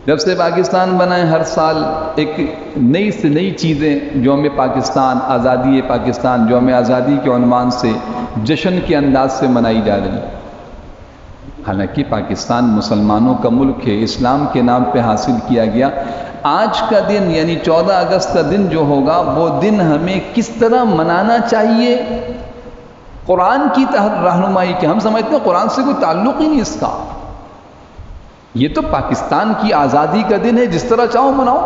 جب سے پاکستان بنا ہے ہر سال ایک نئی سے نئی چیزیں یوم پاکستان، آزادی پاکستان، یوم آزادی کے عنوان سے جشن کے انداز سے منائی جا رہی ہے۔ حالانکہ پاکستان مسلمانوں کا ملک ہے، اسلام کے نام پہ حاصل کیا گیا۔ آج کا دن یعنی 14 اگست کا دن جو ہوگا وہ دن ہمیں کس طرح منانا چاہیے؟ قرآن کی تحت رہنمائی کے ہم سمجھتے ہیں قرآن سے کوئی تعلق ہی نہیں اس کا، یہ تو پاکستان کی آزادی کا دن ہے، جس طرح چاہو مناؤ۔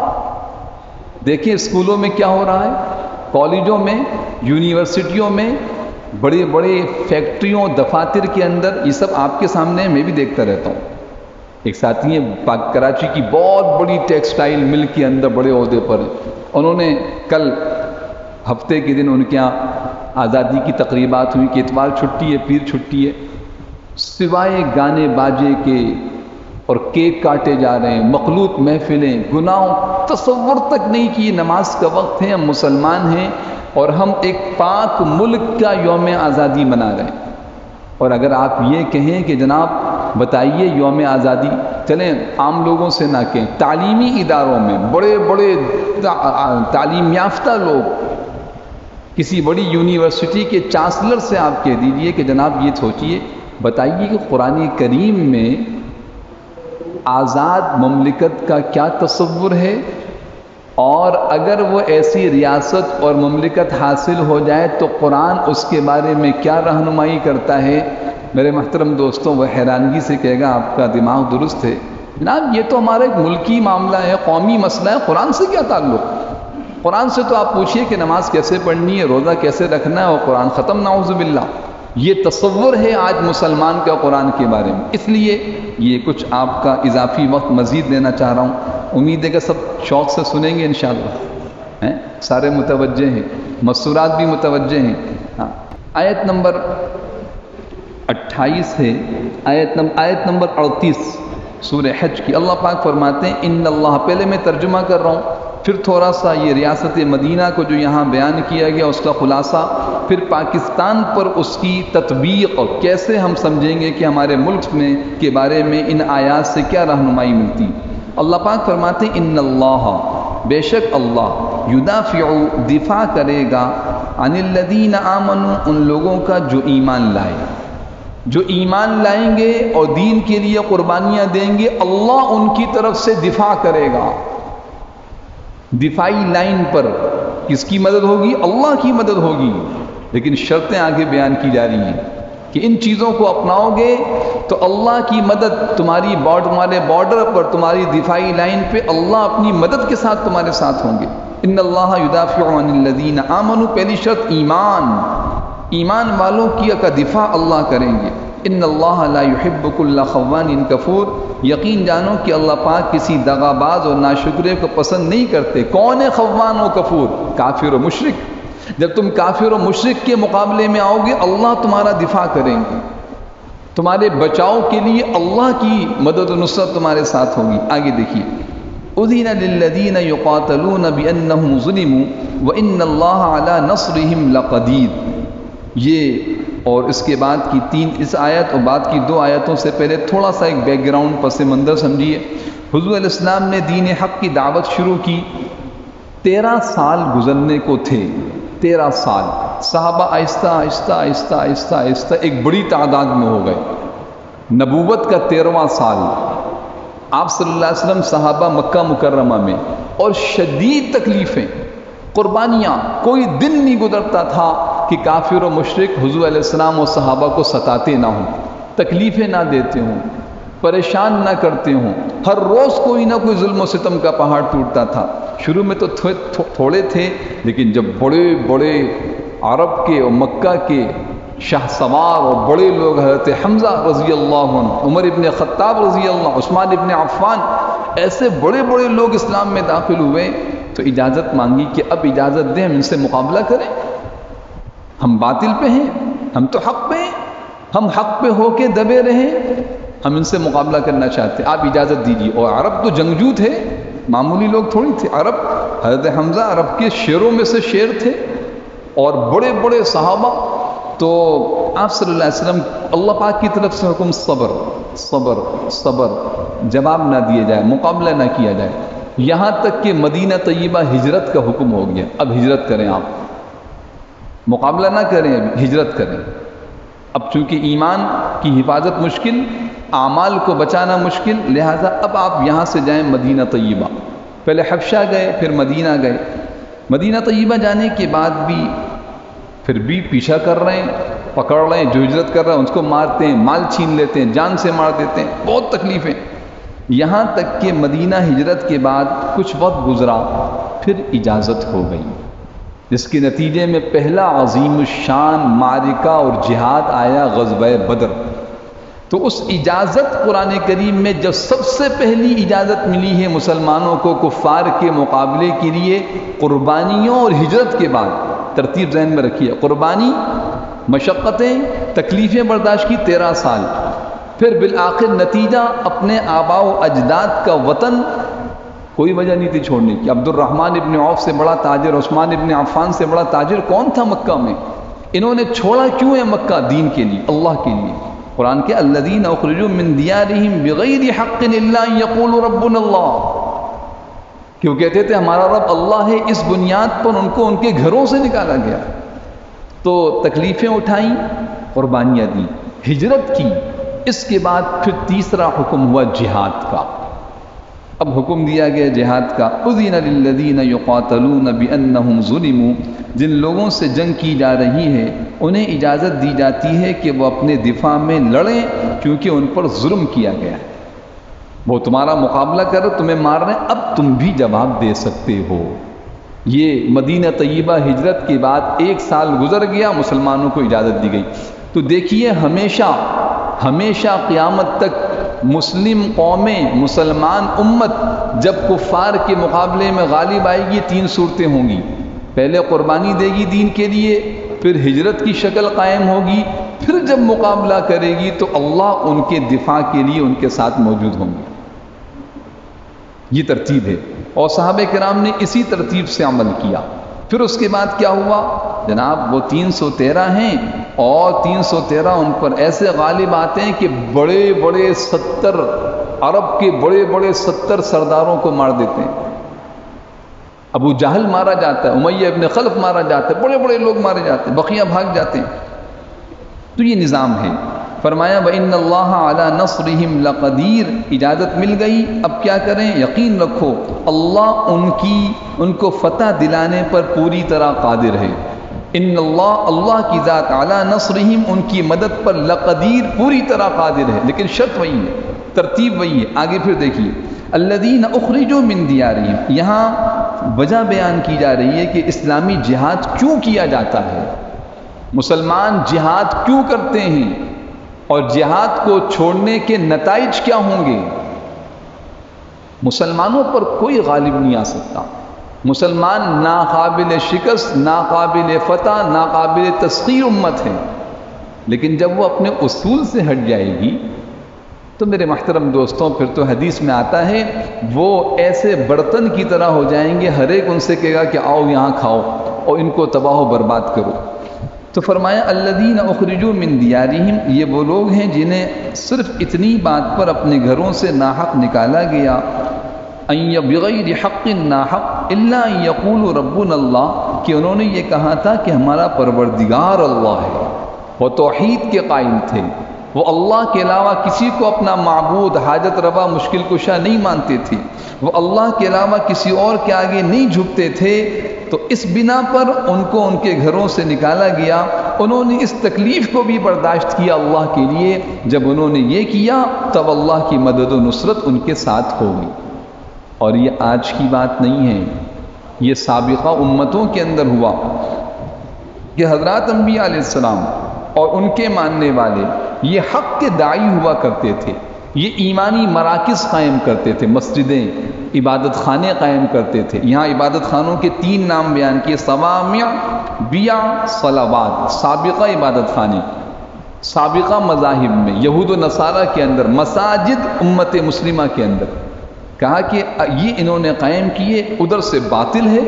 دیکھیں اسکولوں میں کیا ہو رہا ہے، کالجوں میں، یونیورسٹیوں میں، بڑے بڑے فیکٹریوں، دفاتر کے اندر، یہ سب آپ کے سامنے میں بھی دیکھتا رہتا ہوں۔ ایک ساتھی ہیں کراچی کی بہت بڑی ٹیکسٹائل مل کے اندر بڑے عہدے پر، انہوں نے کل ہفتے کے دن ان کے یہاں آزادی کی تقریبات ہوئی کہ اتوار چھٹی ہے، پیر چھٹی ہے، سوائے گانے باجے کے اور کیک کاٹے جا رہے ہیں، مخلوط محفلیں، گناہوں، تصور تک نہیں کہ یہ نماز کا وقت ہے، ہم مسلمان ہیں اور ہم ایک پاک ملک کا یوم آزادی منا رہے ہیں۔ اور اگر آپ یہ کہیں کہ جناب بتائیے یوم آزادی، چلیں عام لوگوں سے نہ کہیں، تعلیمی اداروں میں بڑے بڑے تعلیم یافتہ لوگ، کسی بڑی یونیورسٹی کے چانسلر سے آپ کہہ دیجئے کہ جناب یہ سوچئے، بتائیے کہ قرآن کریم میں آزاد مملکت کا کیا تصور ہے، اور اگر وہ ایسی ریاست اور مملکت حاصل ہو جائے تو قرآن اس کے بارے میں کیا رہنمائی کرتا ہے؟ میرے محترم دوستوں، وہ حیرانگی سے کہے گا آپ کا دماغ درست ہے جناب، یہ تو ہمارا ایک ملکی معاملہ ہے، قومی مسئلہ ہے، قرآن سے کیا تعلق؟ قرآن سے تو آپ پوچھئے کہ نماز کیسے پڑھنی ہے، روزہ کیسے رکھنا ہے، اور قرآن ختم، نعوذ باللہ۔ یہ تصور ہے آج مسلمان کا قرآن کے بارے میں۔ اس لیے یہ کچھ آپ کا اضافی وقت مزید لینا چاہ رہا ہوں، امید ہے کہ سب شوق سے سنیں گے انشاءاللہ، سارے متوجہ ہیں، مسورات بھی متوجہ ہیں۔ آیت نمبر 28 ہے، آیت نمبر 38 سورہ حج کی، اللہ پاک فرماتے ہیں ان اللہ، پہلے میں ترجمہ کر رہا ہوں، پھر تھوڑا سا یہ ریاست مدینہ کو جو یہاں بیان کیا گیا اس کا خلاصہ، پھر پاکستان پر اس کی تطبیق، کیسے ہم سمجھیں گے کہ ہمارے ملک میں کے بارے میں ان آیات سے کیا رہنمائی ملتی۔ اللہ پاک فرماتے ہیں ان اللہ، بے شک اللہ، یدافع، دفاع کرے گا، عن الذین آمنوا، ان لوگوں کا جو ایمان لائے، جو ایمان لائیں گے اور دین کے لیے قربانیاں دیں گے، اللہ ان کی طرف سے دفاع کرے گا۔ دفاعی لائن پر کس کی مدد ہوگی؟ اللہ کی مدد ہوگی، لیکن شرطیں آگے بیان کی جا رہی ہیں کہ ان چیزوں کو اپناؤ گے تو اللہ کی مدد تمہارے بارڈر پر، تمہاری دفاعی لائن پہ اللہ اپنی مدد کے ساتھ تمہارے ساتھ ہوں گے۔ ان اللہ یدافع عن الذین آمنوا، پہلی شرط ایمان والوں کی کا دفاع اللہ کریں گے۔ ان اللہ لا يحب كل خوان کفور، یقین جانو کہ اللہ پاک کسی دغاباز اور ناشکرے کو پسند نہیں کرتے۔ کون ہے خوان و کفور؟ کافر و مشرک۔ جب تم کافر و مشرک کے مقابلے میں آؤ گے اللہ تمہارا دفاع کریں گے، تمہارے بچاؤ کے لیے اللہ کی مدد و نصرت تمہارے ساتھ ہوگی۔ آگے دیکھیے، اذن للذین یقاتلون بانہم ظلموا وان اللہ علی نصرہم لقدیر۔ یہ اور اس کے بعد کی اس آیت اور بعد کی 2 آیتوں سے پہلے تھوڑا سا ایک بیک گراؤنڈ پس منظر سمجھیے۔ حضور علیہ السلام نے دین حق کی دعوت شروع کی، 13 سال گزرنے کو تھے، 13 سال، صحابہ آہستہ آہستہ آہستہ آہستہ آہستہ ایک بڑی تعداد میں ہو گئے۔ نبوت کا 13واں سال، آپ صلی اللہ علیہ وسلم صحابہ مکہ مکرمہ میں، اور شدید تکلیفیں، قربانیاں، کوئی دن نہیں گزرتا تھا کہ کافر و مشرک حضور علیہ السلام و صحابہ کو ستاتے نہ ہوں، تکلیفیں نہ دیتے ہوں، پریشان نہ کرتے ہوں، ہر روز کوئی نہ کوئی ظلم و ستم کا پہاڑ ٹوٹتا تھا۔ شروع میں تو تھوڑے تھے، لیکن جب بڑے بڑے عرب کے اور مکہ کے شاہ سوار اور بڑے لوگ، حضرت حمزہ رضی اللہ عنہ، عمر ابن خطاب رضی اللہ، عثمان ابن عفان، ایسے بڑے بڑے لوگ اسلام میں داخل ہوئے تو اجازت مانگی کہ اب اجازت دیں ہم ان سے مقابلہ کریں، ہم باطل پہ ہیں، ہم تو حق پہ ہیں، ہم حق پہ ہو کے دبے رہیں، ہم ان سے مقابلہ کرنا چاہتے ہیں، آپ اجازت دیجیے۔ اور عرب تو جنگجو تھے، معمولی لوگ تھوڑی تھے عرب۔ حضرت حمزہ عرب کے شیروں میں سے شیر تھے اور بڑے بڑے صحابہ۔ تو آپ صلی اللہ علیہ وسلم اللہ پاک کی طرف سے حکم صبر صبر صبر، جواب نہ دیے جائے، مقابلہ نہ کیا جائے، یہاں تک کہ مدینہ طیبہ ہجرت کا حکم ہو گیا۔ اب ہجرت کریں، آپ مقابلہ نہ کریں، اب ہجرت کریں۔ اب چونکہ ایمان کی حفاظت مشکل، اعمال کو بچانا مشکل، لہذا اب آپ یہاں سے جائیں مدینہ طیبہ۔ پہلے حبشہ گئے، پھر مدینہ گئے۔ مدینہ طیبہ جانے کے بعد بھی پھر بھی پیچھا کر رہے ہیں، پکڑ رہے ہیں، جو ہجرت کر رہے ہیں اس کو مارتے ہیں، مال چھین لیتے ہیں، جان سے مار دیتے ہیں، بہت تکلیفیں، یہاں تک کہ مدینہ ہجرت کے بعد کچھ وقت گزرا، پھر اجازت ہو گئی، جس کے نتیجے میں پہلا عظیم الشان معرکہ اور جہاد آیا، غزوہ بدر۔ تو اس اجازت قرآن کریم میں جب سب سے پہلی اجازت ملی ہے مسلمانوں کو کفار کے مقابلے کے لیے، قربانیوں اور ہجرت کے بعد، ترتیب ذہن میں رکھیے، قربانی، مشقتیں، تکلیفیں برداشت کی 13 سال، پھر بالآخر نتیجہ اپنے آباء و اجداد کا وطن، کوئی وجہ نہیں تھی چھوڑنے کی۔ عبد الرحمن ابن عوف سے بڑا تاجر، عثمان ابن عفان سے بڑا تاجر کون تھا مکہ میں؟ انہوں نے چھوڑا کیوں ہے مکہ؟ دین کے لیے، اللہ کے لیے۔ قرآن کے الذین اخرجوا من دیارہم بغیر حق الا ان یقولوا ربنا اللہ، کیوں کہتے تھے ہمارا رب اللہ ہے، اس بنیاد پر ان کو ان کے گھروں سے نکالا گیا۔ تو تکلیفیں اٹھائیں، قربانیاں دیں، ہجرت کی۔ اس کے بعد پھر تیسرا حکم ہوا جہاد کا۔ اب حکم دیا گیا جہاد کا، اذن للذین یقاتلون بانہم ظلموا، جن لوگوں سے جنگ کی جا رہی ہے انہیں اجازت دی جاتی ہے کہ وہ اپنے دفاع میں لڑیں، کیونکہ ان پر ظلم کیا گیا ہے، وہ تمہارا مقابلہ کر تمہیں مار رہے ہیں، اب تم بھی جواب دے سکتے ہو۔ یہ مدینہ طیبہ ہجرت کے بعد 1 سال گزر گیا، مسلمانوں کو اجازت دی گئی۔ تو دیکھیے ہمیشہ قیامت تک مسلم قومیں، مسلمان امت جب کفار کے مقابلے میں غالب آئے گی 3 صورتیں ہوں گی۔ پہلے قربانی دے گی دین کے لیے، پھر ہجرت کی شکل قائم ہوگی، پھر جب مقابلہ کرے گی تو اللہ ان کے دفاع کے لیے ان کے ساتھ موجود ہوں گے۔ یہ ترتیب ہے، اور صحابہ کرام نے اسی ترتیب سے عمل کیا۔ پھر اس کے بعد کیا ہوا جناب؟ وہ 313 ہیں، اور 313 ان پر ایسے غالب آتے ہیں کہ بڑے بڑے 70 عرب کے بڑے 70 سرداروں کو مار دیتے ہیں۔ ابو جہل مارا جاتا ہے، امیہ ابن خلف مارا جاتا ہے، بڑے لوگ مارے جاتے ہیں، بقیہ بھاگ جاتے ہیں۔ تو یہ نظام ہے۔ فرمایا وَإِنَّ اللَّهَ عَلَى نَصْرِهِمْ لَقَدِيرٌ، اجازت مل گئی، اب کیا کریں؟ یقین رکھو اللہ ان کو فتح دلانے پر پوری طرح قادر ہے۔ ان اللہ کی ذات علی نصرہم، ان کی مدد پر لقدیر، پوری طرح قادر ہے، لیکن شرط وہی ہے، ترتیب وہی ہے۔ آگے پھر دیکھیے الذین اخرجوا من دیارہم، یہاں وجہ بیان کی جا رہی ہے کہ اسلامی جہاد کیوں کیا جاتا ہے، مسلمان جہاد کیوں کرتے ہیں، اور جہاد کو چھوڑنے کے نتائج کیا ہوں گے۔ مسلمانوں پر کوئی غالب نہیں آ سکتا، مسلمان ناقابل شکست، ناقابل فتح، ناقابل تسخیر امت ہے، لیکن جب وہ اپنے اصول سے ہٹ جائے گی تو میرے محترم دوستوں پھر تو حدیث میں آتا ہے وہ ایسے برتن کی طرح ہو جائیں گے، ہر ایک ان سے کہے گا کہ آؤ یہاں کھاؤ اور ان کو تباہ و برباد کرو۔ تو فرمایا الذین اخرجوا من دیارہم، یہ وہ لوگ ہیں جنہیں صرف اتنی بات پر اپنے گھروں سے ناحق نکالا گیا، بغیر حق ناحق الا ان یقولوا ربنا اللہ، کہ انہوں نے یہ کہا تھا کہ ہمارا پروردگار اللہ ہے، وہ توحید کے قائم تھے، وہ اللہ کے علاوہ کسی کو اپنا معبود، حاجت روا، مشکل کشا نہیں مانتے تھے، وہ اللہ کے علاوہ کسی اور کے آگے نہیں جھکتے تھے۔ تو اس بنا پر ان کو ان کے گھروں سے نکالا گیا، انہوں نے اس تکلیف کو بھی برداشت کیا اللہ کے لیے۔ جب انہوں نے یہ کیا تب اللہ کی مدد و نصرت ان کے ساتھ ہوگی۔ اور یہ آج کی بات نہیں ہے، یہ سابقہ امتوں کے اندر ہوا کہ حضرات انبیاء علیہ السلام اور ان کے ماننے والے یہ حق کے داعی ہوا کرتے تھے، یہ ایمانی مراکز قائم کرتے تھے، مسجدیں، عبادت خانے قائم کرتے تھے۔ یہاں عبادت خانوں کے 3 نام بیان کیے، صوامع، بیع، صلوات، سابقہ عبادت خانے، سابقہ مذاہب میں، یہود و نصارہ کے اندر، مساجد امت مسلمہ کے اندر، کہا کہ یہ انہوں نے قائم کیے، ادھر سے باطل ہے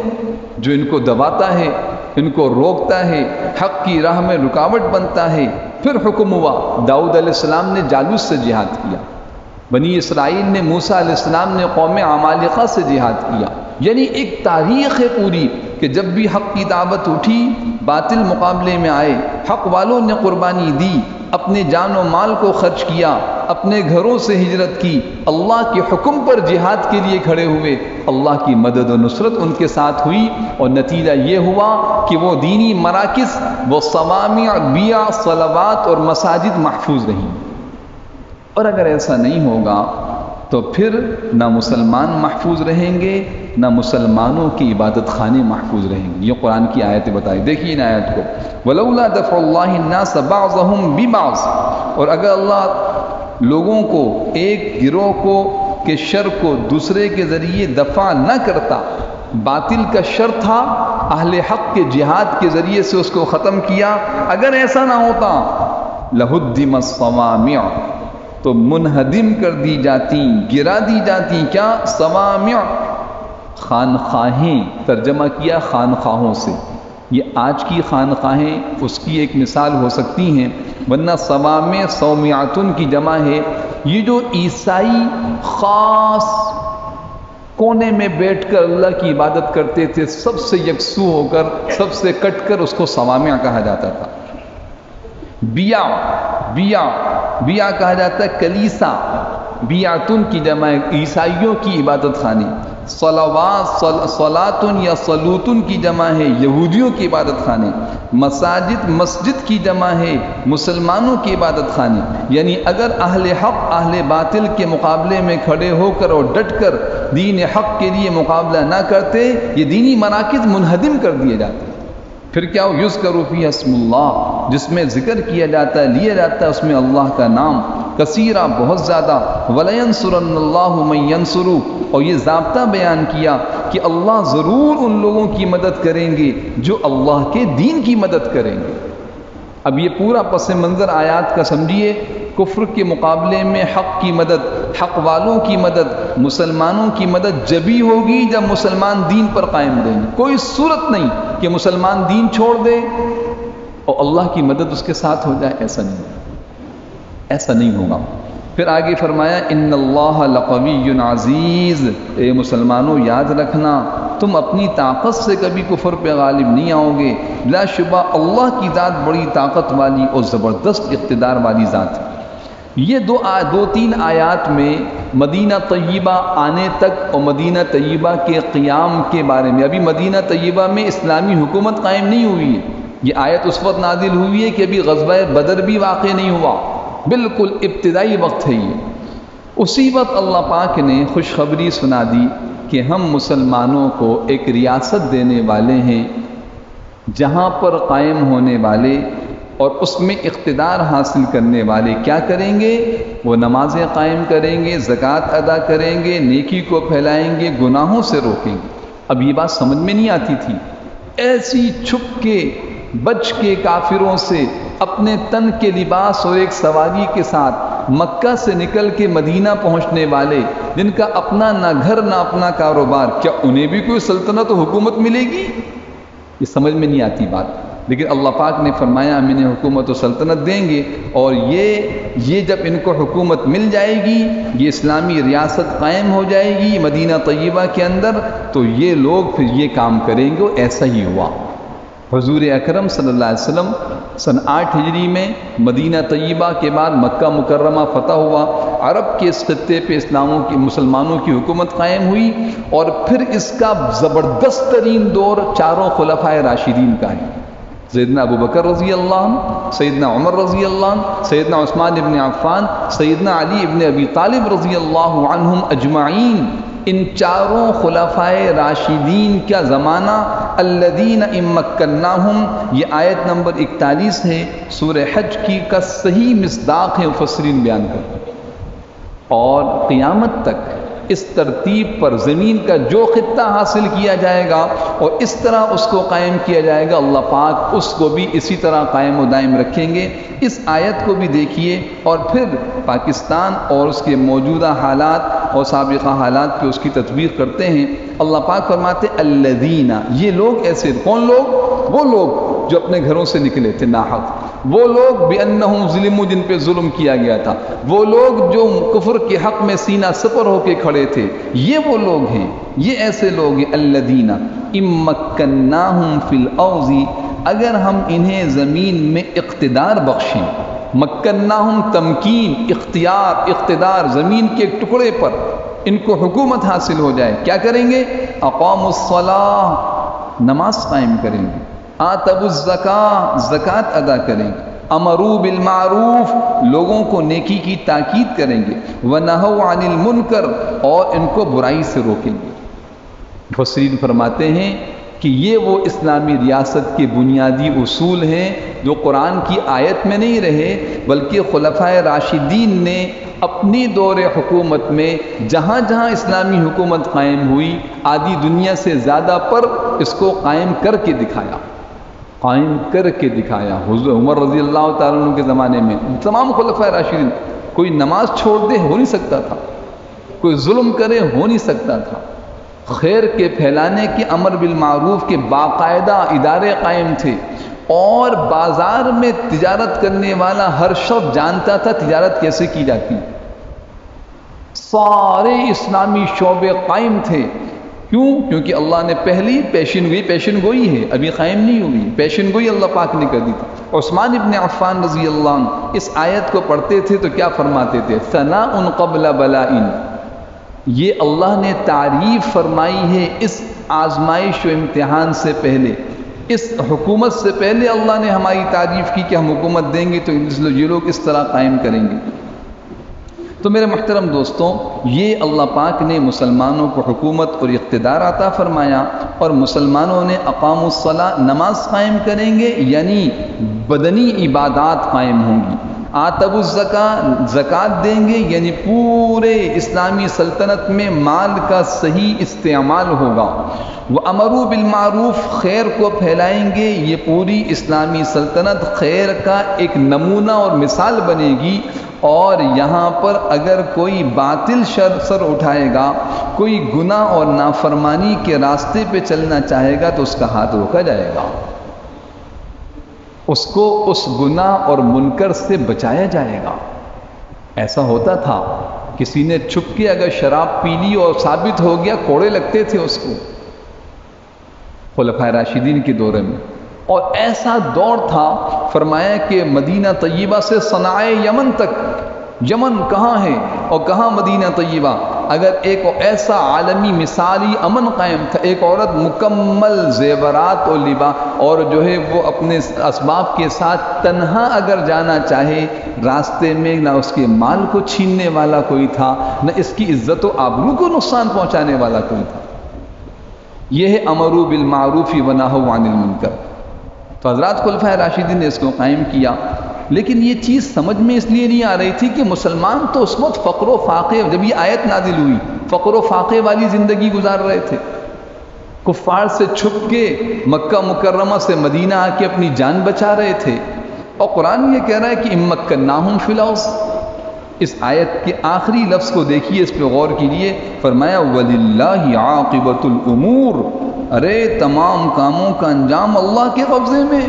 جو ان کو دباتا ہے، ان کو روکتا ہے، حق کی راہ میں رکاوٹ بنتا ہے۔ پھر حکم ہوا، داؤد علیہ السلام نے جالوت سے جہاد کیا، بنی اسرائیل نے، موسیٰ علیہ السلام نے قوم عمالقہ سے جہاد کیا. یعنی ایک تاریخ ہے پوری کہ جب بھی حق کی دعوت اٹھی، باطل مقابلے میں آئے، حق والوں نے قربانی دی، اپنے جان و مال کو خرچ کیا، اپنے گھروں سے ہجرت کی، اللہ کے حکم پر جہاد کے لیے کھڑے ہوئے، اللہ کی مدد و نصرت ان کے ساتھ ہوئی، اور نتیجہ یہ ہوا کہ وہ دینی مراکز، وہ صوامع، بیع، صلوات اور مساجد محفوظ رہیں. اور اگر ایسا نہیں ہوگا تو پھر نہ مسلمان محفوظ رہیں گے، نہ مسلمانوں کی عبادت خانے محفوظ رہیں گے. یہ قرآن کی آیتیں بتائی. دیکھیے ان آیت کو، وَلَوْلَا دَفْعُ اللَّهِ النَّاسَ بَعْضَهُمْ بِبَعْضٍ، اور اگر اللہ لوگوں کو، ایک گروہ کو کہ شر کو دوسرے کے ذریعے دفع نہ کرتا، باطل کا شر تھا، اہل حق کے جہاد کے ذریعے سے اس کو ختم کیا، اگر ایسا نہ ہوتا لَهُدِّمَ الصَّوَامِعُ، تو منہدم کر دی جاتی، گرا دی جاتی. کیا؟ صوامع، خانخواہیں، ترجمہ کیا خانخواہوں سے. یہ آج کی خانخواہیں اس کی ایک مثال ہو سکتی ہیں، ورنہ صوامع صومعتن کی جمع ہے. یہ جو عیسائی خاص کونے میں بیٹھ کر اللہ کی عبادت کرتے تھے، سب سے یکسو ہو کر، سب سے کٹ کر، اس کو صوامع کہا جاتا تھا. بیع کہا جاتا ہے کلیسا، بیعتن کی جمع عیسائیوں کی عبادت خانے. صلوات، صلاتن یا صلوتن کی جمع ہے یہودیوں کی عبادت خانے. مساجد، مسجد کی جمع ہے مسلمانوں کی عبادت خانے. یعنی اگر اہل حق اہل باطل کے مقابلے میں کھڑے ہو کر اور ڈٹ کر دین حق کے لیے مقابلہ نہ کرتے، یہ دینی مراکز منہدم کر دیے جاتے. پھر کیا ہو؟ یذکر فیہ اسم اللہ، جس میں ذکر کیا جاتا ہے، لیا جاتا ہے اس میں اللہ کا نام، کثیرہ، بہت زیادہ. وَلَيَنْصُرَنَّ اللَّهُ مَن يَنْصُرُهُ، اور یہ ضابطہ بیان کیا کہ اللہ ضرور ان لوگوں کی مدد کریں گے جو اللہ کے دین کی مدد کریں گے. اب یہ پورا پس منظر آیات کا سمجھیے. کفر کے مقابلے میں حق کی مدد، حق والوں کی مدد، مسلمانوں کی مدد جبھی ہوگی جب مسلمان دین پر قائم رہیں گے. کوئی صورت نہیں کہ مسلمان دین چھوڑ دے اور اللہ کی مدد اس کے ساتھ ہو جائے. ایسا نہیں ہوگا، ایسا نہیں ہوگا. پھر آگے فرمایا ان اللہ لقوی عزیز، اے مسلمانوں یاد رکھنا تم اپنی طاقت سے کبھی کفر پہ غالب نہیں آؤ گے. لا شبہ اللہ کی ذات بڑی طاقت والی اور زبردست اقتدار والی ذات ہے. یہ دو تین آیات میں مدینہ طیبہ آنے تک اور مدینہ طیبہ کے قیام کے بارے میں. ابھی مدینہ طیبہ میں اسلامی حکومت قائم نہیں ہوئی ہے. یہ آیت اس وقت نازل ہوئی ہے کہ ابھی غزوہ بدر بھی واقع نہیں ہوا، بالکل ابتدائی وقت ہے یہ. اسی وقت اللہ پاک نے خوشخبری سنا دی کہ ہم مسلمانوں کو ایک ریاست دینے والے ہیں جہاں پر قائم ہونے والے اور اس میں اقتدار حاصل کرنے والے کیا کریں گے؟ وہ نمازیں قائم کریں گے، زکوٰۃ ادا کریں گے، نیکی کو پھیلائیں گے، گناہوں سے روکیں گے. اب یہ بات سمجھ میں نہیں آتی تھی. ایسی چھپ کے بچ کے کافروں سے اپنے تن کے لباس اور ایک سواری کے ساتھ مکہ سے نکل کے مدینہ پہنچنے والے، جن کا اپنا نہ گھر نہ اپنا کاروبار، کیا انہیں بھی کوئی سلطنت و حکومت ملے گی؟ یہ سمجھ میں نہیں آتی بات. لیکن اللہ پاک نے فرمایا ہم انہیں حکومت و سلطنت دیں گے، اور یہ جب ان کو حکومت مل جائے گی، یہ اسلامی ریاست قائم ہو جائے گی مدینہ طیبہ کے اندر، تو یہ لوگ پھر یہ کام کریں گے. ایسا ہی ہوا. حضور اکرم صلی اللہ علیہ وسلم سن 8 ہجری میں مدینہ طیبہ کے بعد مکہ مکرمہ فتح ہوا. عرب کے اس خطے پہ مسلمانوں کی حکومت قائم ہوئی، اور پھر اس کا زبردست ترین دور چاروں خلفائے راشدین کا ہے. سیدنا ابو بکر رضی اللہ عنہ، سیدنا عمر رضی اللہ عنہ، سیدنا عثمان ابن عفان، سیدنا علی ابن ابی طالب رضی اللہ عنہم اجمعین. ان چاروں خلفائے راشدین کا زمانہ الذین ان مکناہم، یہ آیت نمبر 41 ہے سورہ حج کی، کا صحیح مصداق ہے، مفسرین بیان کرتے ہیں. اور قیامت تک اس ترتیب پر زمین کا جو خطہ حاصل کیا جائے گا اور اس طرح اس کو قائم کیا جائے گا، اللہ پاک اس کو بھی اسی طرح قائم و دائم رکھیں گے. اس آیت کو بھی دیکھیے، اور پھر پاکستان اور اس کے موجودہ حالات اور سابقہ حالات پہ اس کی تطبیق کرتے ہیں. اللہ پاک فرماتے الذین، یہ لوگ ایسے، کون لوگ؟ وہ لوگ جو اپنے گھروں سے نکلے تھے ناحق، وہ لوگ بِأَنَّهُمْ ظُلِمُوا جن پہ ظلم کیا گیا تھا، وہ لوگ جو کفر کے حق میں سینہ سپر ہو کے کھڑے تھے، یہ وہ لوگ ہیں، یہ ایسے لوگ ہیں الَّذِينَ إِن مَّكَّنَّاهُمْ فِي الْأَرْضِ اگر ہم انہیں زمین میں اقتدار بخشیں، مکناہم تمکین، اختیار، اقتدار، زمین کے ایک ٹکڑے پر ان کو حکومت حاصل ہو جائے، کیا کریں گے؟ اقاموا الصلاۃ، نماز قائم کریں گے، آتوا الزکاۃ، زکوٰۃ ادا کریں گے، امروا بالمعروف، لوگوں کو نیکی کی تاکید کریں گے، ونہوا عن المنکر، اور ان کو برائی سے روکیں گے۔ مفسرین فرماتے ہیں کہ یہ وہ اسلامی ریاست کے بنیادی اصول ہیں جو قرآن کی آیت میں نہیں رہے، بلکہ خلفائے راشدین نے اپنی دور حکومت میں جہاں جہاں اسلامی حکومت قائم ہوئی، آدھی دنیا سے زیادہ پر اس کو قائم کر کے دکھایا، قائم کر کے دکھایا۔ حضرت عمر رضی اللہ تعالیٰ عنہ کے زمانے میں تمام خلفائے راشدین، کوئی نماز چھوڑ دے ہو نہیں سکتا تھا، کوئی ظلم کرے ہو نہیں سکتا تھا، خیر کے پھیلانے کے، امر بالمعروف کے باقاعدہ ادارے قائم تھے، اور بازار میں تجارت کرنے والا ہر شخص جانتا تھا تجارت کیسے کی جاتی، سارے اسلامی شعبے قائم تھے۔ کیوں؟ کیونکہ اللہ نے پہلی پیشن گوئی ہے، ابھی قائم نہیں ہوئی، پیشن گوئی اللہ پاک نے کر دی تھی۔ عثمان ابن عفان رضی اللہ عنہ اس آیت کو پڑھتے تھے تو کیا فرماتے تھے؟ ثناء قبل بلاء، یہ اللہ نے تعریف فرمائی ہے اس آزمائش و امتحان سے پہلے، اس حکومت سے پہلے اللہ نے ہماری تعریف کی کہ ہم حکومت دیں گے تو یہ لوگ اس طرح قائم کریں گے۔ تو میرے محترم دوستوں، یہ اللہ پاک نے مسلمانوں کو حکومت اور اقتدار عطا فرمایا، اور مسلمانوں نے اقاموا الصلاۃ، نماز قائم کریں گے، یعنی بدنی عبادات قائم ہوں گی، آتوا الزکاۃ، زکوٰۃ دیں گے، یعنی پورے اسلامی سلطنت میں مال کا صحیح استعمال ہوگا، وَأَمَرُوا بِالْمَعْرُوفِ، خیر کو پھیلائیں گے، یہ پوری اسلامی سلطنت خیر کا ایک نمونہ اور مثال بنے گی، اور یہاں پر اگر کوئی باطل سر اٹھائے گا، کوئی گناہ اور نافرمانی کے راستے پہ چلنا چاہے گا تو اس کا ہاتھ روکا جائے گا، اس کو اس گناہ اور منکر سے بچایا جائے گا۔ ایسا ہوتا تھا، کسی نے چھپ کے اگر شراب پی لی اور ثابت ہو گیا، کوڑے لگتے تھے اس کو، خلفائے راشدین کے دورے میں۔ اور ایسا دور تھا، فرمایا کہ مدینہ طیبہ سے صنعاء یمن تک، یمن کہاں ہے اور کہاں مدینہ طیبہ، اگر ایک ایسا عالمی مثالی امن قائم تھا، ایک عورت مکمل زیورات اور لباس اور جو ہے وہ اپنے اسباب کے ساتھ تنہا اگر جانا چاہے راستے میں، نہ اس کے مال کو چھیننے والا کوئی تھا، نہ اس کی عزت و آبرو کو نقصان پہنچانے والا کوئی تھا۔ یہ ہے امروا بالمعروف ونہوا عن المنکر۔ تو حضرات خلفائے راشدین نے اس کو قائم کیا، لیکن یہ چیز سمجھ میں اس لیے نہیں آ رہی تھی کہ مسلمان تو اس وقت فقر و فاقے، جب یہ آیت نازل ہوئی، فقر و فاقے والی زندگی گزار رہے تھے، کفار سے چھپ کے مکہ مکرمہ سے مدینہ آ کے اپنی جان بچا رہے تھے، اور قرآن یہ کہہ رہا ہے کہ ان مکناہم فی الارض۔ اس آیت کے آخری لفظ کو دیکھیے، اس پہ غور کیجیے، فرمایا وَلِلَّهِ عَاقِبَةُ الْأُمُورِ، ارے تمام کاموں کا انجام اللہ کے قبضے میں۔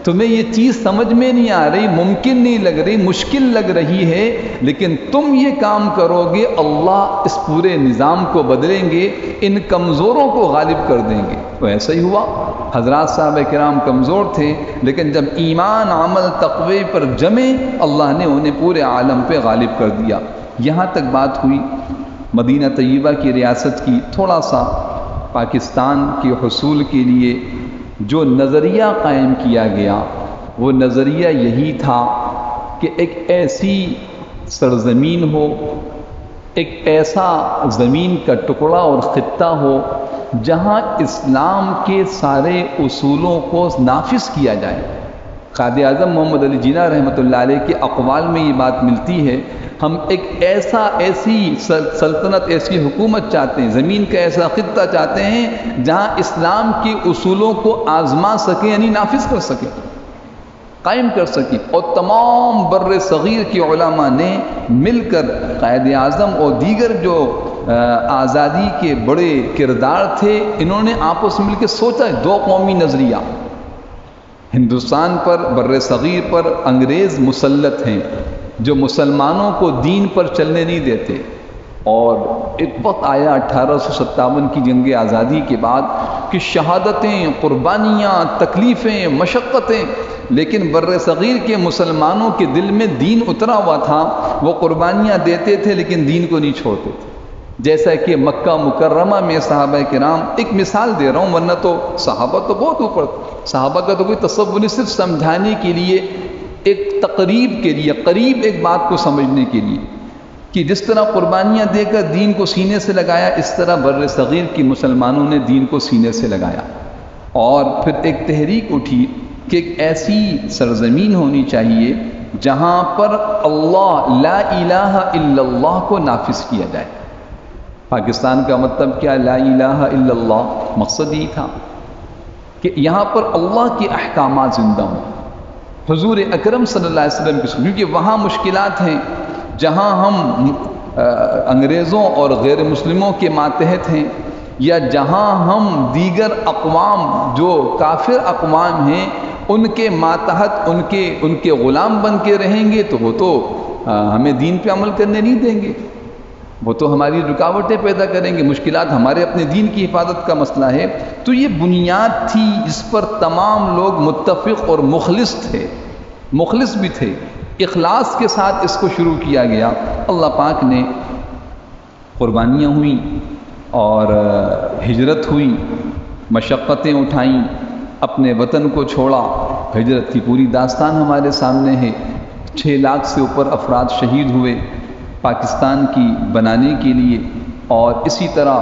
تمہیں یہ چیز سمجھ میں نہیں آ رہی، ممکن نہیں لگ رہی، مشکل لگ رہی ہے، لیکن تم یہ کام کرو گے، اللہ اس پورے نظام کو بدلیں گے، ان کمزوروں کو غالب کر دیں گے۔ تو ایسا ہی ہوا، حضرات صحابہ کرام کمزور تھے، لیکن جب ایمان، عمل، تقوی پر جمے، اللہ نے انہیں پورے عالم پہ غالب کر دیا۔ یہاں تک بات ہوئی مدینہ طیبہ کی ریاست کی۔ تھوڑا سا پاکستان کے حصول کے لیے جو نظریہ قائم کیا گیا، وہ نظریہ یہی تھا کہ ایک ایسی سرزمین ہو، ایک ایسا زمین کا ٹکڑا اور خطہ ہو جہاں اسلام کے سارے اصولوں کو نافذ کیا جائے۔ قائد اعظم محمد علی جناح رحمۃ اللہ علیہ کے اقوال میں یہ بات ملتی ہے، ہم ایک ایسی سلطنت، ایسی حکومت چاہتے ہیں، زمین کا ایسا خطہ چاہتے ہیں جہاں اسلام کے اصولوں کو آزما سکیں، یعنی نافذ کر سکیں، قائم کر سکیں۔ اور تمام بر صغیر کے علماء نے مل کر قائد اعظم اور دیگر جو آزادی کے بڑے کردار تھے، انہوں نے آپس میں مل کے سوچا، دو قومی نظریہ ہندوستان پر، بر صغیر پر انگریز مسلط ہیں جو مسلمانوں کو دین پر چلنے نہیں دیتے، اور ایک وقت آیا 1857 کی جنگ آزادی کے بعد کہ شہادتیں، قربانیاں، تکلیفیں، مشقتیں، لیکن بر صغیر کے مسلمانوں کے دل میں دین اترا ہوا تھا، وہ قربانیاں دیتے تھے لیکن دین کو نہیں چھوڑتے تھے۔ جیسا کہ مکہ مکرمہ میں صحابہ کرام، ایک مثال دے رہا ہوں ورنہ تو صحابہ تو بہت اوپر، صحابہ کا تو کوئی تصور نہیں، صرف سمجھانے کے لیے، ایک تقریب کے لیے، قریب ایک بات کو سمجھنے کے لیے، کہ جس طرح قربانیاں دے کر دین کو سینے سے لگایا، اس طرح بر صغیر کی مسلمانوں نے دین کو سینے سے لگایا۔ اور پھر ایک تحریک اٹھی کہ ایک ایسی سرزمین ہونی چاہیے جہاں پر اللہ لا الہ الا اللہ کو نافذ کیا جائے۔ پاکستان کا مطلب کیا؟ لا الہ الا اللہ، مقصد یہی تھا کہ یہاں پر اللہ کے احکامات زندہ ہوں، حضور اکرم صلی اللہ علیہ وسلم کی سنت، کیونکہ وہاں مشکلات ہیں جہاں ہم انگریزوں اور غیر مسلموں کے ماتحت ہیں، یا جہاں ہم دیگر اقوام جو کافر اقوام ہیں ان کے ماتحت، ان کے غلام بن کے رہیں گے تو وہ تو ہمیں دین پہ عمل کرنے نہیں دیں گے، وہ تو ہماری رکاوٹیں پیدا کریں گے، مشکلات، ہمارے اپنے دین کی حفاظت کا مسئلہ ہے۔ تو یہ بنیاد تھی جس پر تمام لوگ متفق اور مخلص تھے، مخلص بھی تھے، اخلاص کے ساتھ اس کو شروع کیا گیا۔ اللہ پاک نے قربانیاں ہوئیں اور ہجرت ہوئی، مشقتیں اٹھائیں، اپنے وطن کو چھوڑا، ہجرت کی پوری داستان ہمارے سامنے ہے۔ 6 لاکھ سے اوپر افراد شہید ہوئے پاکستان کی بنانے کے لیے، اور اسی طرح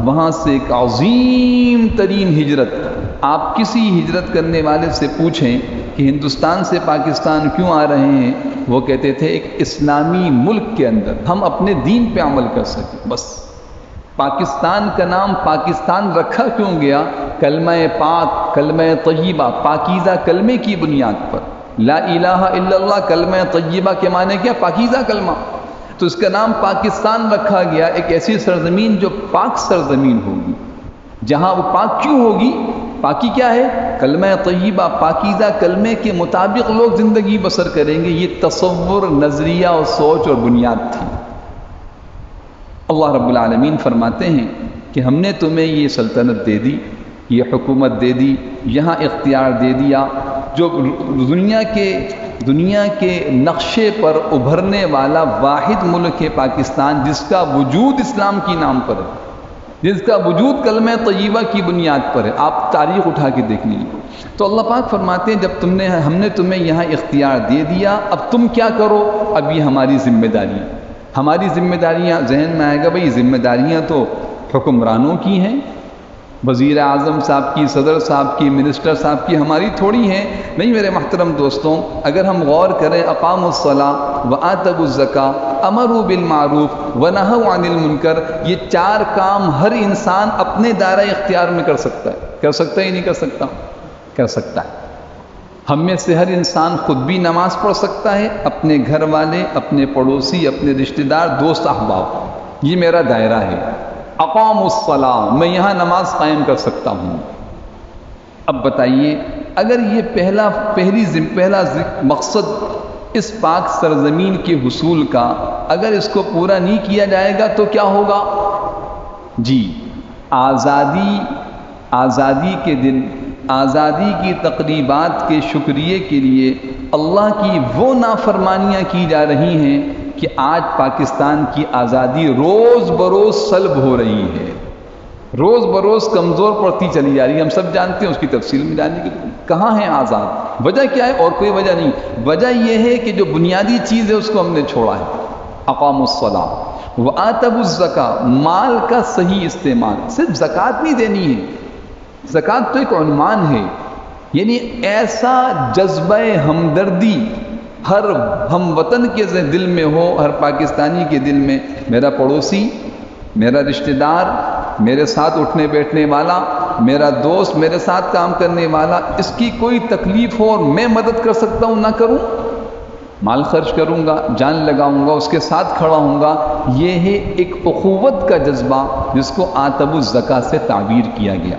وہاں سے ایک عظیم ترین ہجرت، آپ کسی ہجرت کرنے والے سے پوچھیں کہ ہندوستان سے پاکستان کیوں آ رہے ہیں، وہ کہتے تھے ایک اسلامی ملک کے اندر ہم اپنے دین پہ عمل کر سکیں، بس۔ پاکستان کا نام پاکستان رکھا کیوں گیا؟ کلمہ پاک، کلمہ طیبہ، پاکیزہ کلمے کی بنیاد پر۔ لا الہ الا اللہ کلمہ طیبہ کے معنی کیا؟ پاکیزہ کلمہ، تو اس کا نام پاکستان رکھا گیا، ایک ایسی سرزمین جو پاک سرزمین ہوگی، جہاں وہ پاک کیوں ہوگی؟ پاکی کیا ہے؟ کلمہ طیبہ، پاکیزہ کلمے کے مطابق لوگ زندگی بسر کریں گے۔ یہ تصور، نظریہ اور سوچ اور بنیاد تھی۔ اللہ رب العالمین فرماتے ہیں کہ ہم نے تمہیں یہ سلطنت دے دی، یہ حکومت دے دی، یہاں اختیار دے دیا، جو دنیا کے نقشے پر ابھرنے والا واحد ملک ہے پاکستان، جس کا وجود اسلام کی نام پر ہے، جس کا وجود کلمہ طیبہ کی بنیاد پر ہے۔ آپ تاریخ اٹھا کے دیکھ لیجیے۔ تو اللہ پاک فرماتے ہیں جب ہم نے تمہیں یہاں اختیار دے دیا، اب تم کیا کرو؟ اب یہ ہماری ذمہ داری ہے۔ ہماری ذمہ داریاں ذہن میں آئے گا، بھئی ذمہ داریاں تو حکمرانوں کی ہیں، وزیر اعظم صاحب کی، صدر صاحب کی، منسٹر صاحب کی، ہماری تھوڑی ہیں۔ نہیں میرے محترم دوستوں، اگر ہم غور کریں، اقاموا الصلاۃ وآتوا الزکاۃ، امروا بالمعروف ونہوا عن المنکر، یہ 4 کام ہر انسان اپنے دائرہ اختیار میں کر سکتا ہے۔ کر سکتا ہے یا نہیں کر سکتا؟ کر سکتا ہے۔ ہم میں سے ہر انسان خود بھی نماز پڑھ سکتا ہے، اپنے گھر والے، اپنے پڑوسی، اپنے رشتہ دار، دوست احباب، یہ میرا دائرہ ہے۔ اقام الصلاۃ، میں یہاں نماز قائم کر سکتا ہوں۔ اب بتائیے، اگر یہ پہلا مقصد اس پاک سرزمین کے حصول کا، اگر اس کو پورا نہیں کیا جائے گا تو کیا ہوگا؟ جی، آزادی کے دن، آزادی کی تقریبات کے شکریے کے لیے اللہ کی وہ نافرمانیاں کی جا رہی ہیں کہ آج پاکستان کی آزادی روز بروز سلب ہو رہی ہے، روز بروز کمزور پڑتی چلی جا رہی ہے۔ ہم سب جانتے ہیں، اس کی تفصیل میں جاننے کی کہاں ہیں آزاد؟ وجہ کیا ہے؟ اور کوئی وجہ نہیں، وجہ یہ ہے کہ جو بنیادی چیز ہے اس کو ہم نے چھوڑا ہے۔ اقاموا الصلاۃ وآتوا الزکاۃ، مال کا صحیح استعمال، صرف زکوٰۃ نہیں دینی ہے، زکوٰۃ تو ایک عنوان ہے، یعنی ایسا جذبہ ہمدردی ہر ہم وطن کے دل میں ہو، ہر پاکستانی کے دل میں، میرا پڑوسی، میرا رشتہ دار، میرے ساتھ اٹھنے بیٹھنے والا، میرا دوست، میرے ساتھ کام کرنے والا، اس کی کوئی تکلیف ہو اور میں مدد کر سکتا ہوں نہ کروں، مال خرچ کروں گا، جان لگاؤں گا، اس کے ساتھ کھڑا ہوں گا۔ یہ ہے ایک اخوت کا جذبہ جس کو آتوا الزکاۃ سے تعبیر کیا گیا۔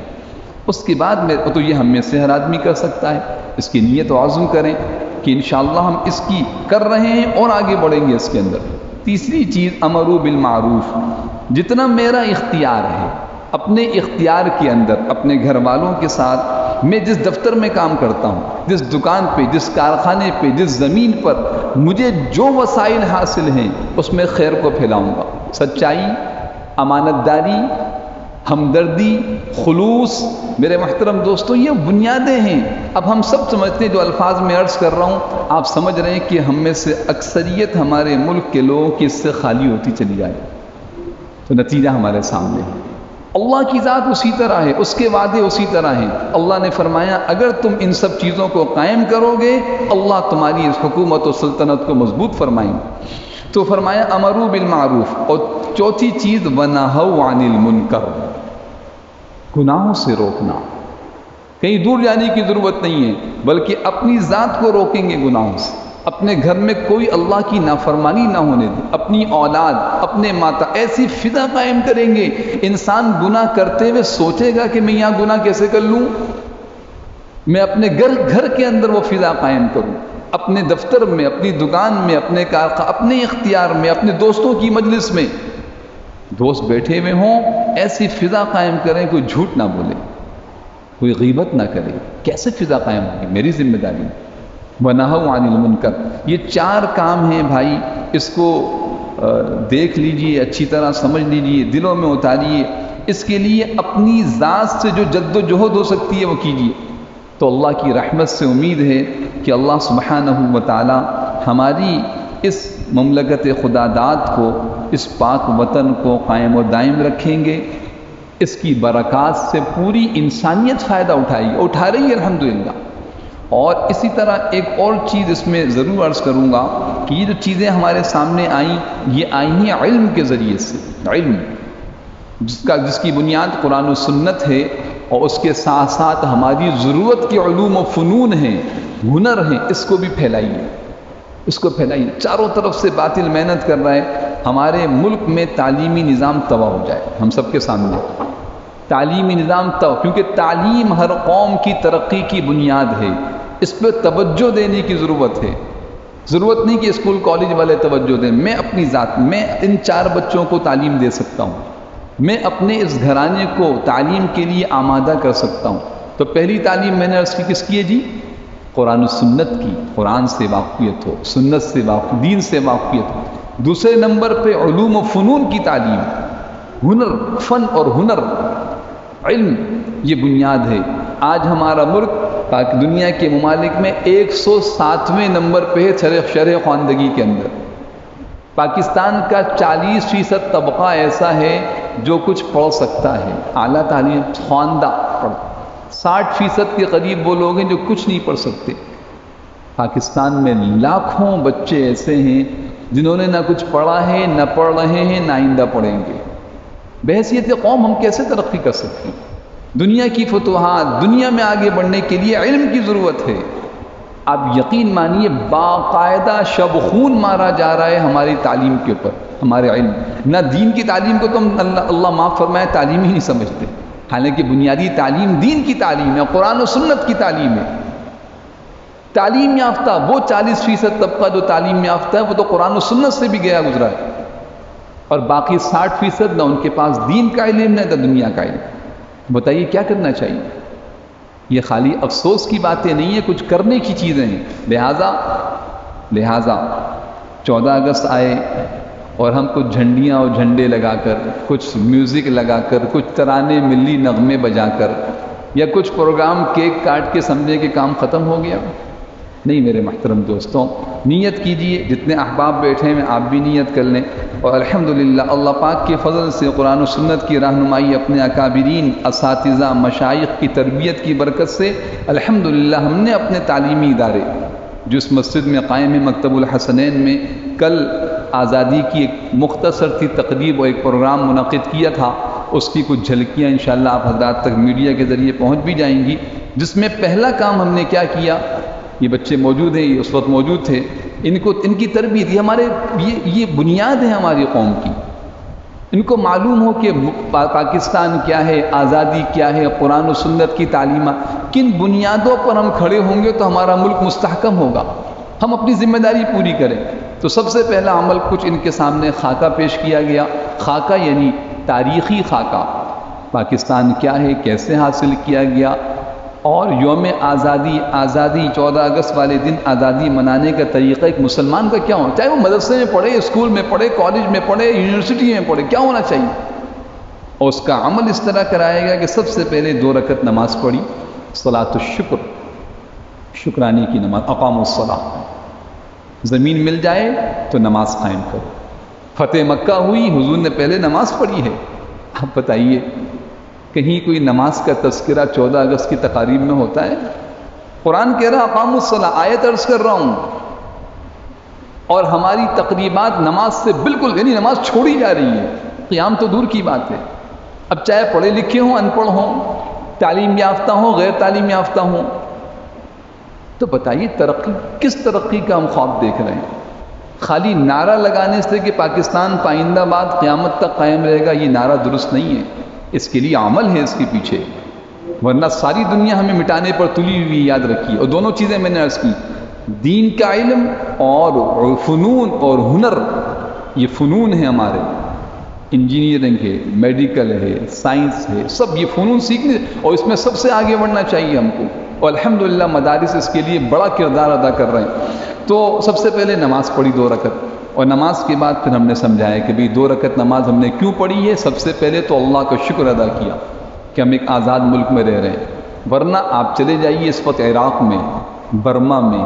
اس کے بعد تو یہ ہم میں سے ہر آدمی کر سکتا ہے۔ اس کی نیت و عزم کریں کہ انشاءاللہ ہم اس کی کر رہے ہیں اور آگے بڑھیں گے اس کے اندر۔ تیسری چیز امروا بالمعروف، جتنا میرا اختیار ہے اپنے اختیار کے اندر اپنے گھر والوں کے ساتھ، میں جس دفتر میں کام کرتا ہوں، جس دکان پہ، جس کارخانے پہ، جس زمین پر مجھے جو وسائل حاصل ہیں اس میں خیر کو پھیلاؤں گا۔ سچائی، امانت داری، ہمدردی، خلوص، میرے محترم دوستو یہ بنیادیں ہیں۔ اب ہم سب سمجھتے ہیں، جو الفاظ میں عرض کر رہا ہوں آپ سمجھ رہے ہیں کہ ہم میں سے اکثریت ہمارے ملک کے لوگوں کی اس سے خالی ہوتی چلی جائے، تو نتیجہ ہمارے سامنے ہے۔ اللہ کی ذات اسی طرح ہے، اس کے وعدے اسی طرح ہیں۔ اللہ نے فرمایا اگر تم ان سب چیزوں کو قائم کرو گے اللہ تمہاری اس حکومت و سلطنت کو مضبوط فرمائیں گے۔ تو فرمایا امروا بالمعروف، اور چوتھی چیز ونہوا عن المنکر، گناہوں سے روکنا۔ کہیں دور جانے کی ضرورت نہیں ہے، بلکہ اپنی ذات کو روکیں گے گناہوں سے، اپنے گھر میں کوئی اللہ کی نافرمانی نہ ہونے دیں، اپنی اولاد، اپنے ماتا، ایسی فضا قائم کریں گے انسان گناہ کرتے ہوئے سوچے گا کہ میں یہاں گناہ کیسے کر لوں، میں اپنے گھر کے اندر وہ فضا قائم کروں، اپنے دفتر میں، اپنی دکان میں، اپنے کارخانے، اپنے اختیار میں، اپنے دوستوں کی مجلس میں، دوست بیٹھے ہوئے ہوں ایسی فضا قائم کریں، کوئی جھوٹ نہ بولے، کوئی غیبت نہ کرے۔ کیسے فضا قائم ہوگی؟ میری ذمہ داری ہے۔ وَنَهَوْا عَنِ الْمُنْكَرِ، یہ 4 کام ہیں بھائی، اس کو دیکھ لیجئے، اچھی طرح سمجھ لیجئے، دلوں میں اتاریے۔ اس کے لیے اپنی ذات سے جو جد و جہد ہو سکتی ہے وہ کیجئے، تو اللہ کی رحمت سے امید ہے کہ اللہ سبحانہ و تعالی ہماری اس مملکت خدا داد کو، اس پاک وطن کو قائم و دائم رکھیں گے۔ اس کی برکات سے پوری انسانیت فائدہ اٹھا رہی ہے الحمدللہ۔ اور اسی طرح ایک اور چیز اس میں ضرور عرض کروں گا کہ یہ جو چیزیں ہمارے سامنے آئیں، یہ آئی ہیں علم کے ذریعے سے، علم جس کی بنیاد قرآن و سنت ہے، اور اس کے ساتھ ساتھ ہماری ضرورت کے علوم و فنون ہیں، ہنر ہیں، اس کو بھی پھیلائیے، اس کو پھیلائیے۔ چاروں طرف سے باطل محنت کر رہا ہے ہمارے ملک میں تعلیمی نظام تباہ ہو جائے، ہم سب کے سامنے تعلیمی نظام تباہ، کیونکہ تعلیم ہر قوم کی ترقی کی بنیاد ہے، اس پہ توجہ دینے کی ضرورت ہے۔ ضرورت نہیں کہ اسکول کالج والے توجہ دیں، میں اپنی ذات، میں ان 4 بچوں کو تعلیم دے سکتا ہوں، میں اپنے اس گھرانے کو تعلیم کے لیے آمادہ کر سکتا ہوں۔ تو پہلی تعلیم میں نے عرض کی کس کی ہے جی؟ قرآن و سنت کی، قرآن سے واقفیت ہو، سنت سے دین سے واقفیت ہو۔ دوسرے نمبر پہ علوم و فنون کی تعلیم، ہنر، فن اور ہنر، علم، یہ بنیاد ہے۔ آج ہمارا ملک دنیا کے ممالک میں 107ویں نمبر پہ ہے شرح خواندگی کے اندر۔ پاکستان کا 40% طبقہ ایسا ہے جو کچھ پڑھ سکتا ہے، اعلیٰ تعلیم خواندہ پڑھ، 60% کے قریب وہ لوگ ہیں جو کچھ نہیں پڑھ سکتے۔ پاکستان میں لاکھوں بچے ایسے ہیں جنہوں نے نہ کچھ پڑھا ہے، نہ پڑھ رہے ہیں، نہ آئندہ پڑھیں گے۔ بحیثیت قوم ہم کیسے ترقی کر سکتے ہیں؟ دنیا کی فتوحات، دنیا میں آگے بڑھنے کے لیے علم کی ضرورت ہے۔ آپ یقین مانیے باقاعدہ شب خون مارا جا رہا ہے ہماری تعلیم کے اوپر، ہمارے علم، نہ دین کی تعلیم کو تم اللہ معاف فرمائے تعلیم ہی نہیں سمجھتے، حالانکہ بنیادی تعلیم دین کی تعلیم ہے، قرآن و سنت کی تعلیم ہے۔ تعلیم یافتہ وہ 40% طبقہ جو تعلیم یافتہ ہے وہ تو قرآن و سنت سے بھی گیا گزرا ہے، اور باقی 60% نہ ان کے پاس دین کا علم نہ دنیا کا علم۔ بتائیے کیا کرنا چاہیے؟ یہ خالی افسوس کی باتیں نہیں ہیں، کچھ کرنے کی چیزیں ہیں۔ لہٰذا 14 اگست آئے اور ہم کچھ جھنڈیاں اور جھنڈے لگا کر، کچھ میوزک لگا کر، کچھ ترانے ملی نغمے بجا کر، یا کچھ پروگرام کیک کاٹ کے سمجھے کہ کام ختم ہو گیا؟ نہیں میرے محترم دوستوں، نیت کیجئے، جتنے احباب بیٹھے ہیں آپ بھی نیت کر لیں، اور الحمدللہ اللہ پاک کے فضل سے قرآن و سنت کی رہنمائی، اپنے اکابرین، اساتذہ، مشائخ کی تربیت کی برکت سے الحمدللہ ہم نے اپنے تعلیمی ادارے جو اس مسجد میں قائم ہے مکتب الحسنین میں، کل آزادی کی ایک مختصر سی تقریب اور ایک پروگرام منعقد کیا تھا، اس کی کچھ جھلکیاں انشاءاللہ آپ حضرات تک میڈیا کے ذریعے پہنچ بھی جائیں گی، جس میں پہلا کام ہم نے کیا کیا، یہ بچے موجود ہیں، یہ اس وقت موجود تھے، ان کی تربیت، یہ بنیاد ہے ہماری قوم کی، ان کو معلوم ہو کہ پاکستان کیا ہے، آزادی کیا ہے، قرآن و سنت کی تعلیمات، کن بنیادوں پر ہم کھڑے ہوں گے تو ہمارا ملک مستحکم ہوگا، ہم اپنی ذمہ داری پوری کریں۔ تو سب سے پہلا عمل کچھ ان کے سامنے خاکہ پیش کیا گیا۔ خاکہ یعنی تاریخی خاکہ، پاکستان کیا ہے، کیسے حاصل کیا گیا، اور یوم آزادی 14 اگست والے دن آزادی منانے کا طریقہ ایک مسلمان کا کیا ہونا چاہے، وہ مدرسے میں پڑھے، اسکول میں پڑھے، کالج میں پڑھے، یونیورسٹی میں پڑھے، کیا ہونا چاہیے۔ اور اس کا عمل اس طرح کرائے گا کہ سب سے پہلے 2 رکعت نماز پڑھی، صلاۃ الشکر، شکرانے کی نماز، اقام الصلاۃ، زمین مل جائے تو نماز قائم کرو۔ فتح مکہ ہوئی، حضور نے پہلے نماز پڑھی ہے۔ آپ بتائیے کہیں کوئی نماز کا تذکرہ 14 اگست کی تقاریب میں ہوتا ہے؟ قرآن کہہ رہا اقام الصلاۃ، آیت عرض کر رہا ہوں، اور ہماری تقریبات نماز سے بالکل، یعنی نماز چھوڑی جا رہی ہے، قیام تو دور کی بات ہے۔ اب چاہے پڑھے لکھے ہوں، ان پڑھ ہوں، تعلیم یافتہ ہوں، غیر تعلیم یافتہ ہوں، تو بتائیے ترقی، کس ترقی کا ہم خواب دیکھ رہے ہیں؟ خالی نعرہ لگانے سے کہ پاکستان پائندہ بعد قیامت تک قائم رہے گا، یہ نعرہ درست نہیں ہے، اس کے لیے عمل ہے اس کے پیچھے، ورنہ ساری دنیا ہمیں مٹانے پر تلی ہوئی، یاد رکھیے۔ اور دونوں چیزیں میں نے عرض کی، دین کا علم اور فنون اور ہنر، یہ فنون ہیں ہمارے، انجینئرنگ ہے، میڈیکل ہے، سائنس ہے، سب یہ فنون سیکھنے، اور اس میں سب سے آگے بڑھنا چاہیے ہم کو، اور الحمدللہ مدارس اس کے لیے بڑا کردار ادا کر رہے ہیں۔ تو سب سے پہلے نماز پڑھی 2 رکعت، اور نماز کے بعد پھر ہم نے سمجھایا کہ بھی 2 رکعت نماز ہم نے کیوں پڑھی ہے۔ سب سے پہلے تو اللہ کا شکر ادا کیا کہ ہم ایک آزاد ملک میں رہ رہے ہیں، ورنہ آپ چلے جائیے اس وقت عراق میں، برما میں،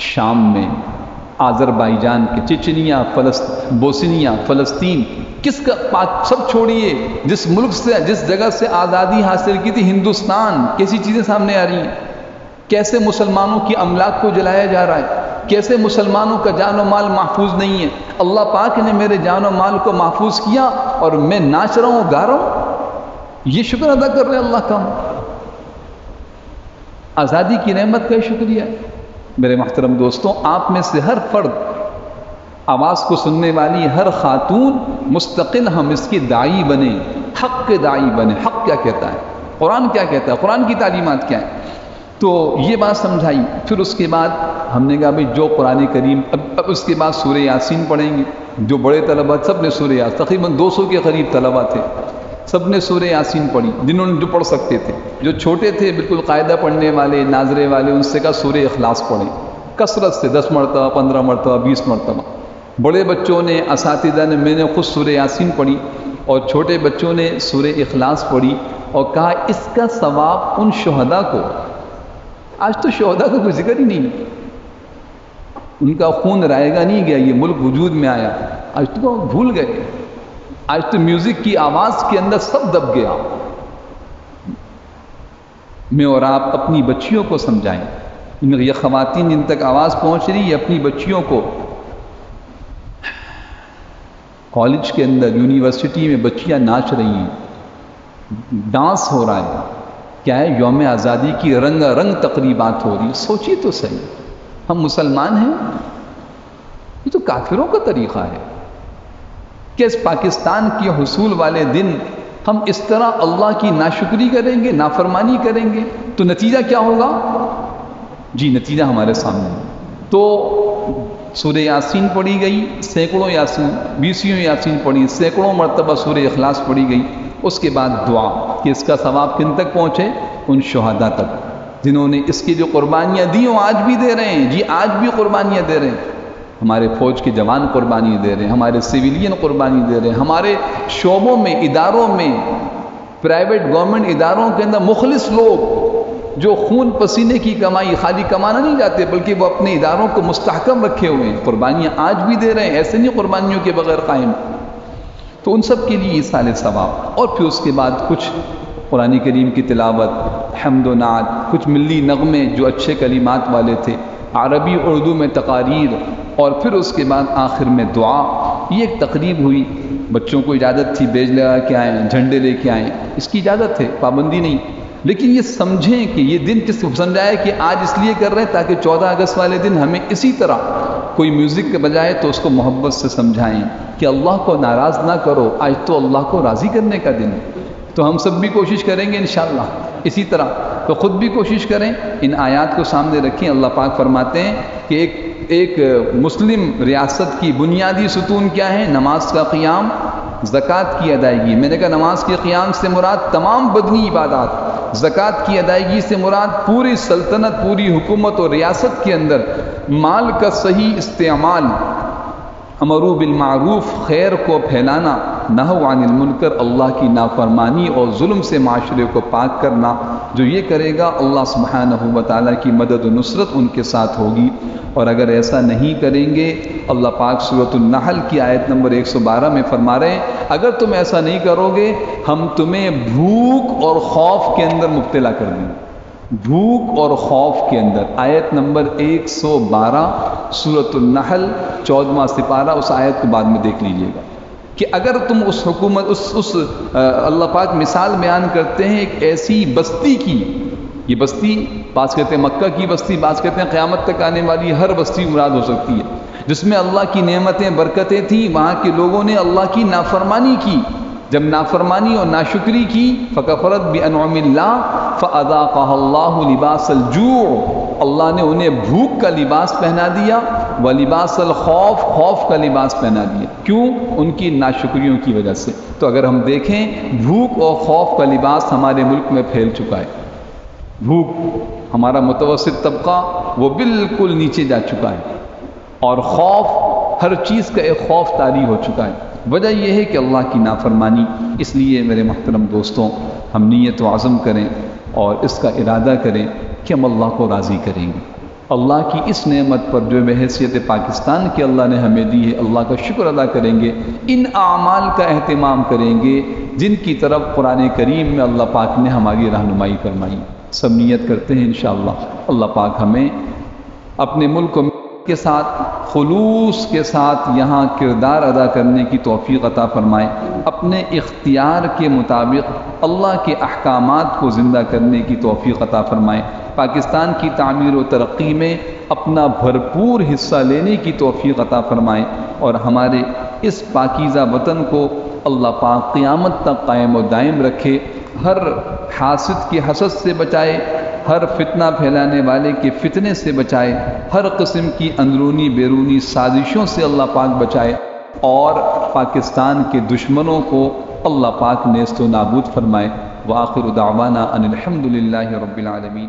شام میں، آذربائیجان کے، چچنیا، بوسنیا، فلسطین، کس کا سب چھوڑیے، جس ملک سے، جس جگہ سے آزادی حاصل کی تھی، ہندوستان، کیسی چیزیں سامنے آ رہی ہیں، کیسے مسلمانوں کی املاک کو جلایا جا رہا ہے، کیسے مسلمانوں کا جان و مال محفوظ نہیں ہے۔ اللہ پاک نے میرے جان و مال کو محفوظ کیا اور میں ناچ رہا ہوں، گا رہا ہوں، یہ شکر ادا کر رہے ہیں اللہ کا۔ آزادی کی نعمت کا شکریہ۔ میرے محترم دوستوں، آپ میں سے ہر فرد، آواز کو سننے والی ہر خاتون، مستقل ہم اس کے داعی بنے، حق کے داعی بنے۔ حق کیا کہتا ہے، قرآن کیا کہتا ہے، قرآن کی تعلیمات کیا ہیں، تو یہ بات سمجھائی۔ پھر اس کے بعد ہم نے کہا بھائی جو قرآن کریم، اب اس کے بعد سورہ یاسین پڑھیں گے۔ جو بڑے طلبہ سب نے سورہ یاسین، تقریباً 200 کے قریب طلبہ تھے، سب نے سورہ یاسین پڑھی، جنہوں نے جو پڑھ سکتے تھے۔ جو چھوٹے تھے بالکل قاعدہ پڑھنے والے، ناظرے والے، ان سے کہا سورہ اخلاص پڑھیں کثرت سے، 10 مرتبہ، 15 مرتبہ، 20 مرتبہ۔ بڑے بچوں نے، اساتذہ نے، میں نے خود سورہ یاسین پڑھی، اور چھوٹے بچوں نے سورہ اخلاص پڑھی، اور کہا اس کا ثواب ان شہداء کو، آج تو شہداء کا کوئی ذکر ہی نہیں، ان کا خون رائے گا نہیں گیا، یہ ملک وجود میں آیا، آج تو وہ بھول گئے، آج تو میوزک کی آواز کے اندر سب دب گیا۔ میں اور آپ اپنی بچیوں کو سمجھائیں، یہ خواتین جن تک آواز پہنچ رہی ہے، اپنی بچیوں کو، کالج کے اندر، یونیورسٹی میں بچیاں ناچ رہی ہیں، ڈانس ہو رہا ہے، کیا ہے، یوم آزادی کی رنگا رنگ تقریبات ہو رہی، سوچیے تو صحیح، ہم مسلمان ہیں؟ یہ تو کافروں کا طریقہ ہے کہ اس پاکستان کے حصول والے دن ہم اس طرح اللہ کی ناشکری کریں گے، نافرمانی کریں گے، تو نتیجہ کیا ہوگا؟ جی نتیجہ ہمارے سامنے۔ تو سورہ یاسین پڑھی گئی، سینکڑوں یاسین، 20 یاسین پڑھی، سینکڑوں مرتبہ سورہ اخلاص پڑھی گئی۔ اس کے بعد دعا کہ اس کا ثواب کن تک پہنچے؟ ان شہداء تک جنہوں نے اس کی جو قربانیاں دی وہ آج بھی دے رہے ہیں، جی آج بھی قربانیاں دے رہے ہیں، ہمارے فوج کے جوان قربانی دے رہے ہیں، ہمارے سویلین قربانی دے رہے ہیں، ہمارے شعبوں میں، اداروں میں، پرائیویٹ گورنمنٹ اداروں کے اندر مخلص لوگ جو خون پسینے کی کمائی، خالی کمانا نہیں جاتے بلکہ وہ اپنے اداروں کو مستحکم رکھے ہوئے ہیں، قربانیاں آج بھی دے رہے ہیں، ایسے نہیں قربانیوں کے بغیر قائم۔ تو ان سب کے لیے ایصال ثواب۔ اور پھر اس کے بعد کچھ قرآن کریم کی تلاوت، حمد و نعت، کچھ ملی نغمے جو اچھے کلمات والے تھے، عربی اردو میں تقاریر، اور پھر اس کے بعد آخر میں دعا۔ یہ ایک تقریب ہوئی، بچوں کو اجازت تھی بیج لگا کے آئیں، جھنڈے لے کے آئیں، اس کی اجازت ہے، پابندی نہیں، لیکن یہ سمجھیں کہ یہ دن کس کو پسند آئے کہ آج اس لیے کر رہے ہیں تاکہ 14 اگست والے دن ہمیں اسی طرح کوئی میوزک کے بجائے تو اس کو محبت سے سمجھائیں کہ اللہ کو ناراض نہ کرو، آج تو اللہ کو راضی کرنے کا دن ہے۔ تو ہم سب بھی کوشش کریں گے انشاءاللہ اسی طرح تو خود بھی کوشش کریں، ان آیات کو سامنے رکھیں۔ اللہ پاک فرماتے ہیں کہ ایک مسلم ریاست کی بنیادی ستون کیا ہے؟ نماز کا قیام، زکوٰۃ کی ادائیگی۔ میں نے کہا نماز کے قیام سے مراد تمام بدنی عبادات، زکوٰۃ کی ادائیگی سے مراد پوری سلطنت، پوری حکومت اور ریاست کے اندر مال کا صحیح استعمال، امروا بالمعروف، خیر کو پھیلانا، نہو عن المنکر، اللہ کی نافرمانی اور ظلم سے معاشرے کو پاک کرنا۔ جو یہ کرے گا اللہ سبحانہ و تعالیٰ کی مدد و نصرت ان کے ساتھ ہوگی۔ اور اگر ایسا نہیں کریں گے، اللہ پاک سورۃ النحل کی آیت نمبر 112 میں فرما رہے ہیں اگر تم ایسا نہیں کرو گے ہم تمہیں بھوک اور خوف کے اندر مبتلا کر دیں گے۔ بھوک اور خوف کے اندر، آیت نمبر 112 سورۃ النحل 14واں سپارہ، اس آیت کو بعد میں دیکھ لیجئے گا کہ اگر تم اس حکومت اللہ پاک مثال بیان کرتے ہیں ایک ایسی بستی کی، یہ بستی بعض کہتے ہیں مکہ کی بستی، بعض کہتے ہیں قیامت تک آنے والی ہر بستی مراد ہو سکتی ہے، جس میں اللہ کی نعمتیں برکتیں تھیں، وہاں کے لوگوں نے اللہ کی نافرمانی کی، جب نافرمانی اور ناشکری کی فکفرت بانعم اللہ فاذاقها اللہ لباس الجوع، اللہ نے انہیں بھوک کا لباس پہنا دیا، ولباس الخوف، خوف کا لباس پہنا دیا۔ کیوں؟ ان کی ناشکریوں کی وجہ سے۔ تو اگر ہم دیکھیں بھوک اور خوف کا لباس ہمارے ملک میں پھیل چکا ہے۔ بھوک، ہمارا متوسط طبقہ وہ بالکل نیچے جا چکا ہے، اور خوف، ہر چیز کا ایک خوف طاری ہو چکا ہے۔ وجہ یہ ہے کہ اللہ کی نافرمانی۔ اس لیے میرے محترم دوستوں، ہم نیت و عزم کریں اور اس کا ارادہ کریں کہ ہم اللہ کو راضی کریں گے۔ اللہ کی اس نعمت پر جو بحیثیت پاکستان کے اللہ نے ہمیں دی ہے، اللہ کا شکر ادا کریں گے، ان اعمال کا اہتمام کریں گے جن کی طرف قرآن کریم میں اللہ پاک نے ہماری رہنمائی فرمائی۔ سب نیت کرتے ہیں انشاءاللہ اللہ پاک ہمیں اپنے ملک کے ساتھ خلوص کے ساتھ یہاں کردار ادا کرنے کی توفیق عطا فرمائے، اپنے اختیار کے مطابق اللہ کے احکامات کو زندہ کرنے کی توفیق عطا فرمائے، پاکستان کی تعمیر و ترقی میں اپنا بھرپور حصہ لینے کی توفیق عطا فرمائے، اور ہمارے اس پاکیزہ وطن کو اللہ پاک قیامت تک قائم و دائم رکھے، ہر حاسد کی حسد سے بچائے، ہر فتنہ پھیلانے والے کے فتنے سے بچائے، ہر قسم کی اندرونی بیرونی سازشوں سے اللہ پاک بچائے، اور پاکستان کے دشمنوں کو اللہ پاک نیست و نابود فرمائے۔ وآخر دعوانا ان الحمد للہ رب العالمین۔